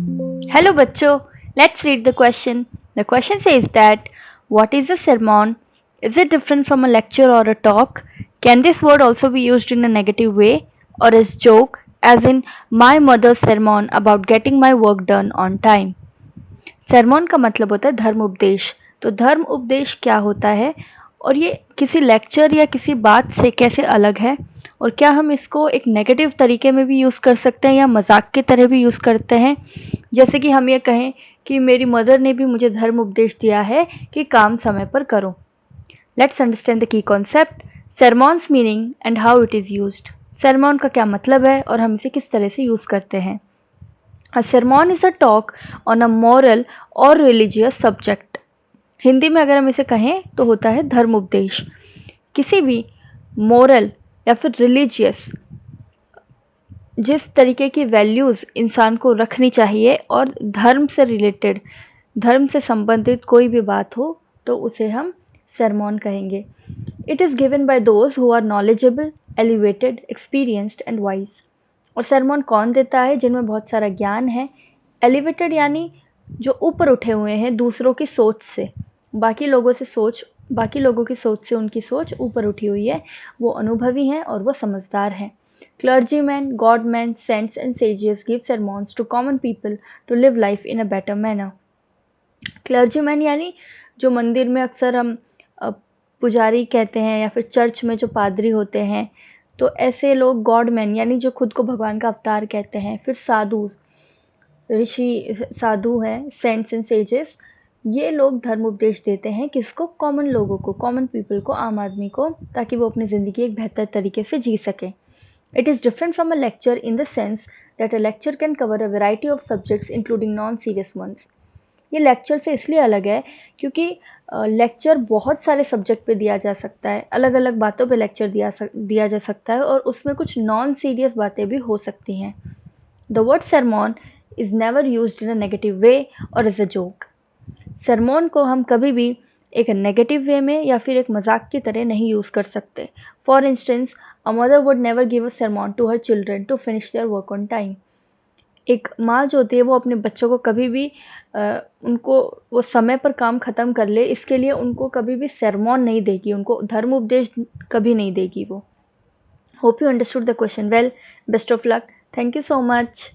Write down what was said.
Hello bachcho, let's read the question. The question says that what is a sermon? Is it different from a lecture or a talk? Can this word also be used in a negative way or as joke as in my mother's sermon about getting my work done on time? सरमोन का मतलब होता है धर्म उपदेश। तो धर्म उपदेश क्या होता है और ये किसी लेक्चर या किसी बात से कैसे अलग है, और क्या हम इसको एक नेगेटिव तरीके में भी यूज़ कर सकते हैं या मजाक की तरह भी यूज़ करते हैं। जैसे कि हम ये कहें कि मेरी मदर ने भी मुझे धर्म उपदेश दिया है कि काम समय पर करो। Let's understand the key concept, sermons meaning and how it is used. Sermon का क्या मतलब है और हम इसे किस तरह से यूज़ करते हैं। A sermon is a talk on a moral or religious subject. Hindi में अगर हम इसे कहें तो होता है धर्म उपदेश। किसी भी मोरल या फिर रिलीजियस, जिस तरीके की वैल्यूज़ इंसान को रखनी चाहिए और धर्म से रिलेटेड, धर्म से संबंधित कोई भी बात हो तो उसे हम सरमॉन कहेंगे। It is given by those who are knowledgeable, elevated, experienced and wise. और सरमॉन कौन देता है? जिनमें बहुत सारा ज्ञान है। एलिवेटेड यानी जो ऊपर उठे हुए हैं दूसरों की सोच से, बाकी लोगों की सोच से उनकी सोच ऊपर उठी हुई है, वो अनुभवी हैं और वो समझदार हैं। Clergyman, godman, saints and sages give sermons to common people to live life in a better manner. Clergyman यानी जो मंदिर में अक्सर हम पुजारी कहते हैं या फिर चर्च में जो पादरी होते हैं, तो ऐसे लोग। गॉडमैन यानी जो खुद को भगवान का अवतार कहते हैं। फिर साधु, ऋषि साधु हैं, सेंट्स एंड सेजेस। ये लोग धर्म उपदेश देते हैं किसको? कॉमन लोगों को, कॉमन पीपल को, आम आदमी को, ताकि वो अपनी ज़िंदगी एक बेहतर तरीके से जी सकें। It is different from a lecture in the sense that a lecture can cover a variety of subjects including non serious ones. ये लेक्चर से इसलिए अलग है क्योंकि लेक्चर बहुत सारे सब्जेक्ट पे दिया जा सकता है, अलग अलग बातों पे लेक्चर दिया जा सकता है और उसमें कुछ नॉन सीरियस बातें भी हो सकती हैं। The word sermon is never used in a negative way और एज अ जोक। सरमॉन को हम कभी भी एक नेगेटिव वे में या फिर एक मजाक की तरह नहीं यूज़ कर सकते। For instance, a mother would never give a sermon to her children to finish their work on time. एक माँ जो होती है वो अपने बच्चों को कभी भी उनको वो समय पर काम ख़त्म कर ले इसके लिए उनको कभी भी सरमॉन नहीं देगी, उनको धर्म उपदेश कभी नहीं देगी वो। Hope you understood the question well. Best of luck. Thank you so much.